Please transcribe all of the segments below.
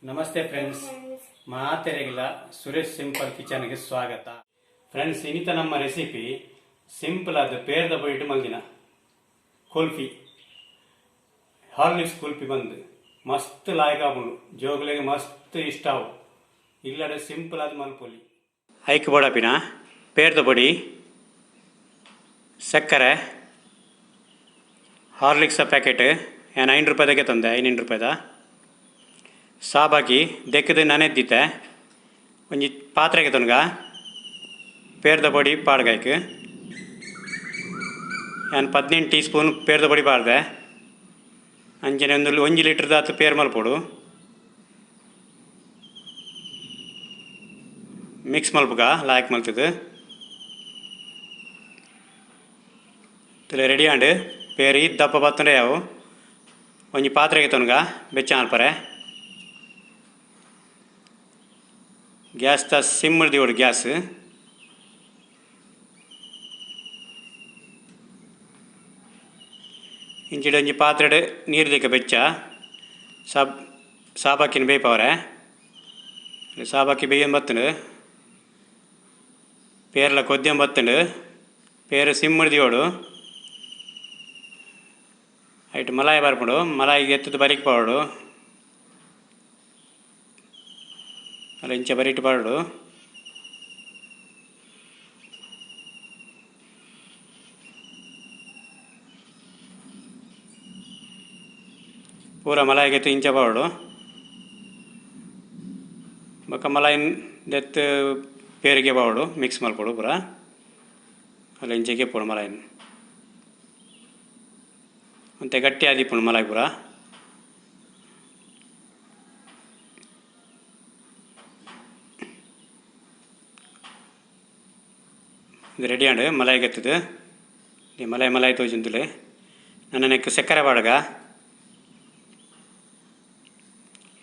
ನಮಸ್ತೆ friends, ಮಾತೆರೆಗಿಲ್ಲ Suresh simple ಕಿಚನ್ಗೆ ಸ್ವಾಗತ. Friends, ಇನ್ನಿತ ನಮ್ಮ ರೆಸಿಪಿ ಸಿಂಪಲ್ ಆದ ಪೇರ್ದ ಬೈಟ್ ಮಲ್ದಿನ ಕುಲ್ಫಿ ಹಾರ್ಲಿಕ್ಸ್ ಕುಲ್ಫಿ ಬಂದು ಮಸ್ತ್ ಲಾಯ್ಕ್ ಆಗುಂಡು. ಜೋಗುಲೆಗೆ ಮಸ್ತ್ ಇಷ್ಟ ಆವು. ಇಲ್ಲಡೆ ಸಿಂಪಲ್ ಆದ ಮಲ್ಪೊಲಿ ಐಕ್ ಬಡಪಿನ ಪೇರ್ದ ಬೊಡಿ ಸಕ್ಕರೆ ಹಾರ್ಲಿಕ್ಸ್ ಪ್ಯಾಕೆಟ್ 9 ರೂಪಾಯಿದಾಗೆ ತಂದೆ. 5 ರೂಪಾಯಿದ ಸಾಬಾಕಿ ದೆಕ್ಕದು ನನೆದ್ದಿತ್ತೆ ಒಂಜಿ ಪಾತ್ರೆಗೆ ತೊನ್ಗ ಪೇರ್ದ ಬೊಡಿ ಪಾಡ್ಗಾಯ್ಕ್ ನಾನು 18 ಟೀ ಸ್ಪೂನ್ ಪೇರ್ದ ಬೊಡಿ ಪಾಡ್ದೆ. ಅಂಚನೆ 1 ಲೀಟ್ರ್ದ ಹತ್ತು ಪೇರ್ ಮಲ್ಪೊಡು ಮಿಕ್ಸ್ ಮಲ್ಪಗ ಲಾಯ್ಕ್ ಮಲ್ತದು ರೆಡಿ ಆಂಡ್ ಪೇರ್ ದಪ್ಪ ಬತ್ತಂಡೆ ಅವು ಒಂಜಿ ಪಾತ್ರೆಗೆ ತೊನ್ಗ ಬೆಚ್ಚ ಮಲ್ಪರೆ. ಗ್ಯಾಸ್ ತ ಸಿಮ್ ಹಿಡ್ದಿವಡು ಗ್ಯಾಸ್ ಇಂಚಿಡ ಒಂಜಿ ಪಾತ್ರೆಡ್ ನೀರು ದಿಕ್ಕ ಬೆಚ್ಚ ಸಾಬಾಕಿನ ಬೇಯ್ಪವರೆ. ಸಾಬಾಕಿ ಬೇಯನ್ ಬತ್ತುಂಡು ಪೇರ್ಲ ಕೊದ್ಯಂ ಬತ್ತುಂಡು ಪೇರು ಸಿಮ್ ಹಿಡ್ದಿವಡು ಐಟ್ ಮಲಾಯಿ ಬರ್ಪುಂಡು. ಮಲಾಯಿಗೆ ಎತ್ತದು ಬರಿಕ್ ಪಾವಡು ಅಲ್ಲ ಇಂಚ ಬರಿಟ್ ಪಾಡು. ಪೂರ ಮಲಾಯಿಗೆ ಎತ್ತು ಇಂಚ ಪಾಡು ಬೊಕ್ಕ ಮಲಾಯಿನ ದೆತ್ತು ಪೇರಿಗೆ ಪಾವಡು ಮಿಕ್ಸ್ ಮಲ್ಪೊಡು ಪೂರ ಅಲ್ಲ ಇಂಚಕ್ಕೆ ಪೋಡು ಮಲಾಯಿನ ಮತ್ತೆ ಗಟ್ಟಿ ಆದಿಪ್ಪುಂಡು ಮಲಾಯಿ ಪೂರ. ಇದು ರೆಡಿ ಆಂಡ್ ಮಲಾಯಿಗೆ ಎತ್ತದು ಮಲಾಯಿ ತೋಜುಂದುಲೆ ನನ್ನ ನೆಕ್ ಸಕ್ಕರೆ ಪಾಡಗ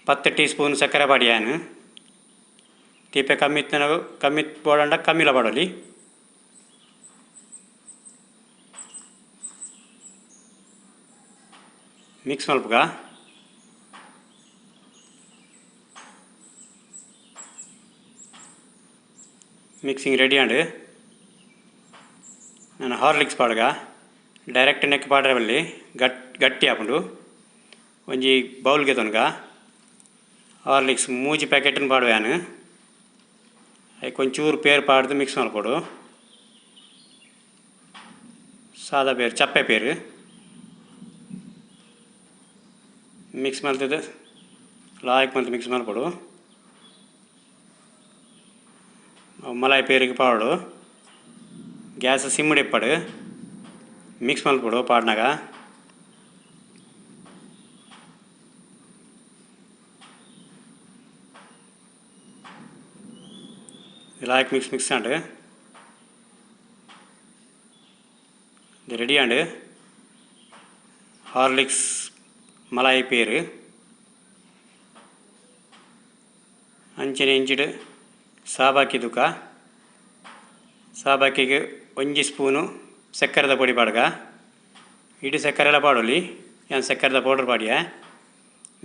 10 ಟೀ ಸ್ಪೂನ್ ಸಕ್ಕರೆ ಪಾಡಿಯಾನು. ತೀಪೆ ಕಮ್ಮಿ ಬೋಡಂಡ ಕಮ್ಮಿಲ ಪಾಡೋಲಿ. ಮಿಕ್ಸ್ ಮಲ್ಪಗ ಮಿಕ್ಸಿಂಗ್ ರೆಡಿ ಆಂಡ್ ನಾನು ಹಾರ್ಲಿಕ್ಸ್ ಪಾಡ್ಗ ಡೈರೆಕ್ಟ್ ನೆಕ್ ಪಾಡ್ರೆ ಬಲ್ಲಿ ಗಟ್ಟಿ ಆಪುಂಡು. ಒಂಜಿ ಬೌಲ್ಗೆ ತೊನ್ಗ ಹಾರ್ಲಿಕ್ಸ್ ಮೂಜಿ ಪ್ಯಾಕೆಟನ್ನು ಪಾಡುವೆನು ಅದಕ್ಕೆ ಒಂಚೂರು ಪೇರು ಪಾಡ್ದು ಮಿಕ್ಸ್ ಮಲ್ಪೊಡು. ಸಾದಾ ಪೇರು ಚಪ್ಪೆ ಪೇರು ಮಿಕ್ಸ್ ಮಲ್ತದ್ದು ಲಾಯ್ಕ್ ಮಲ್ತು ಮಿಕ್ಸ್ ಮಲ್ಪೊಡು. ಮಲಾಯಿ ಪೇರಿಗೆ ಪಾಡು ಗ್ಯಾಸ್ ಸಿಮ್ಮಡಿ ಇಪ್ಪಡು ಮಿಕ್ಸ್ ಮಲ್ಪೊಡು ಪಾಡ್ನಾಗ. ಲಾಯ್ಕ್ ಮಿಕ್ಸ್ ಆಂಡ್ ಇದು ರೆಡಿ ಆಂಡ್ ಹಾರ್ಲಿಕ್ಸ್ ಮಲಾಯಿ ಪೇರು ಅಂಚನೆ ಇಂಚಿಡು ಸಾಬಾಕಿ ತುಕ ಸಾಬಾಕಿಗೆ 1 ಸ್ಪೂನು ಸಕ್ಕರೆದ ಪೊಡಿ ಪಾಡ್ಗ ಇಡೀ ಸಕ್ಕರೆ ಎಲ್ಲ ಪಾಡೋಲಿ. ಏನು ಸಕ್ಕರೆದ ಪೌಡರ್ ಪಾಡಿಯ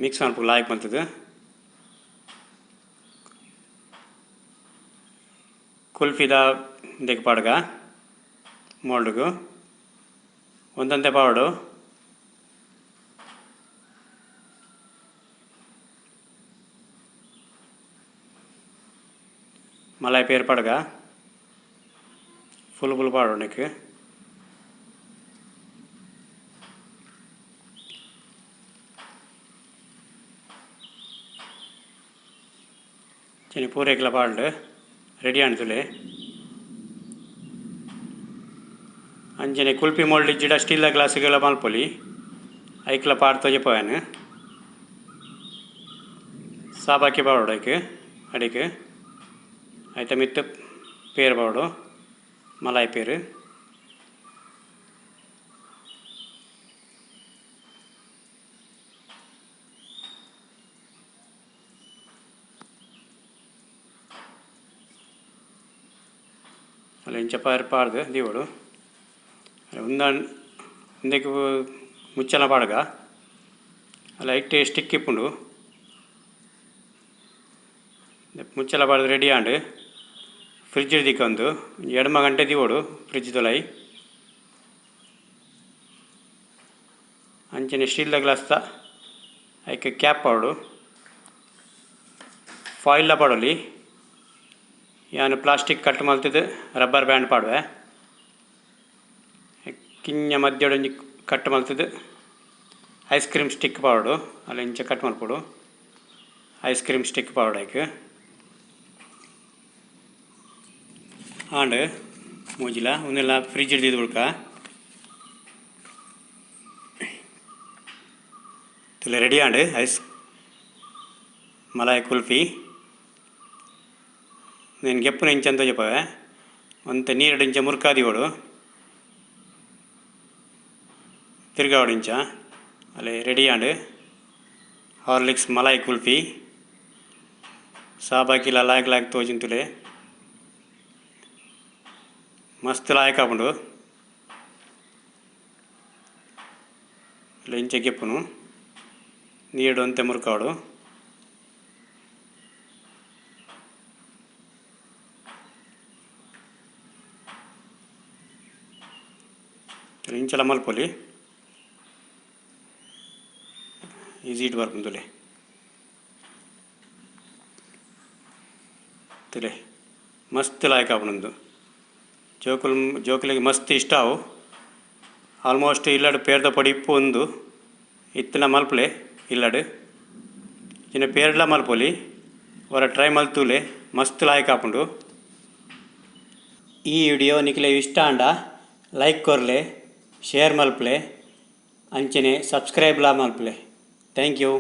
ಮಿಕ್ಸ್ ಮಲ್ಪು ಲಾಯ್ಕ್ ಮಲ್ತದು. ಕುಲ್ಫಿದ ಇದಕ್ಕೆ ಪಾಡ್ಗ ಮೋಲ್ಡ್ಗು ಒಂದಂತೆ ಪಾವಡು ಮಲಾಯಿ ಪೇರು ಪಾಡ್ಗ ಫುಲ್ ಪಾಡು ನೆಕ್ ಚನಿ ಪೂರೆಕ್ಲ ಪಾಡು ರೆಡಿ ಆಣ್ತುಲೆ. ಅಂಚನೆ ಕುಲ್ಪಿ ಮೋಲ್ಡ್ ಇಜ್ಜಿಡ ಸ್ಟೀಲ ಗ್ಲಾಸಿಗೆಲ್ಲ ಮಲ್ಪೊಲಿ ಐಕ್ಲ ಪಾಡ್ ತೊಜೆಪೋಯನು ಸಾಬಾಕಿ ಪಾವಡು ಐಕ್ ಅಡಿಕೆ ಆಯ್ತಾ ಮಿತ್ತು ಪೇರು ಪಾವಡು ಮಲಾಯಿ ಪೇರು ಅಲ್ಲ ಇಂಚ ಪಾಡ್ದು ದೀವಡು ಒಂದಕ್ಕೆ ಮುಚ್ಚಲ ಪಾಡ್ಗ ಅಲ್ಲ ಇಟ್ಟು ಸ್ಟಿಕ್ ಇಪ್ಪುಂಡು ಮುಚ್ಚಲ ಬಾರ್ದು ರೆಡಿ ಆಂಡು ಫ್ರಿಜ್ ದಿಕ್ಕೊಂದು ಎಡಮ ಗಂಟೆ ದಿವೋಡು ಫ್ರಿಜ್ ತೊಲೈ ಅಂಚನೆ ಸ್ಟೀಲ್ದ ಗ್ಲಾಸ್ದ ಐಕೆ ಕ್ಯಾಪ್ ಪಾಡು ಫಾಯಿಲ್ದ ಪಾಡೋಲಿ ಯಾನು ಪ್ಲಾಸ್ಟಿಕ್ ಕಟ್ ಮಲ್ತಿದ್ದು ರಬ್ಬರ್ ಬ್ಯಾಂಡ್ ಪಾಡುವೆ ಕಿಂಜ ಮಧ್ಯೋಡೊಂಜಿ ಕಟ್ ಮಲ್ತಿದ್ದು ಐಸ್ ಕ್ರೀಮ್ ಸ್ಟಿಕ್ ಪಾಡು ಅಲ್ಲ ಇಂಚ ಕಟ್ ಮಲ್ಪೊಡು ಐಸ್ ಕ್ರೀಮ್ ಸ್ಟಿಕ್ ಪಾಡು ಐಕೆ ಆಂಡ್ ಮೂಜಿಲ ಒಂದೆಲ್ಲ ಫ್ರಿಜ್ ಹಿಡ್ದಿದ್ದು ಬಿಡ್ಕ ತುಲೆ ರೆಡಿ ಆಂಡ್ ಐಸ್ ಮಲಾಯ್ ಕುಲ್ಫಿ నేను ಗೆಪ್ಪುನ ಇಂಚ ಅಂತ చెప్పవే ಒಂತೆ ನೀರು ಇಂಚ ಮುರ್ಕಾದಿವೋಡು ತಿರ್ಗಾವಡು ಇಂಚ ಅಲ್ಲೇ ರೆಡಿ ಆಂಡ್ ಹಾರ್ಲಿಕ್ಸ್ ಮಲಾಯ್ ಕುಲ್ಫಿ ಸಾಬಾಕಿಲ ಲಾಯಕ್ ಲಾಯಕ್ ತೋಜಿಂತುಲೆ ಮಸ್ತ್ ಲಾಯಕ್ ಆಪುಂಡು ಅಲ್ಲ ಇಂಚ ಗೆಪ್ಪುನು ನೀರು ಒಂತೆ ಮುರ್ಕಾವಡು ಇಂಚಲ ಮಲ್ಪೊಲಿ ಈಸಿ ಇಟ್ಟು ಬರ್ಪುಂದುಲೆ ತುಲೆ ಮಸ್ತ್ ಲಾಯಕ್ ಆಪುಂಡು ಜೋಕುಲಿಗೆ ಮಸ್ತ್ ಇಷ್ಟ ಅವು ಆಲ್ಮೋಸ್ಟ್ ಇಲ್ಲಡು ಪೇರ್ದ ಪೊಡಿ ಇಪ್ಪು ಒಂದು ಇತ್ತಿನ ಮಲ್ಪಲೆ ಇಲ್ಲಡು ಇನ್ನು ಪೇರ್ಲ ಮಲ್ಪೊಲಿ ಅವರ ಟ್ರೈ ಮಲ್ತೂಲೆ ಮಸ್ತ್ ಲಾಯಕ್ ಆಪುಂಡು ಈ ವಿಡಿಯೋ ನಿಖಿಲೆ ಇಷ್ಟ ಆಂಡ ಲೈಕ್ ಕೊರ್ಲೆ ಶೇರ್ ಮಲ್ಪಲೆ ಅಂಚನೆ ಸಬ್ಸ್ಕ್ರೈಬ್ ಲ ಮಲ್ಪಲೆ ಥ್ಯಾಂಕ್ ಯು.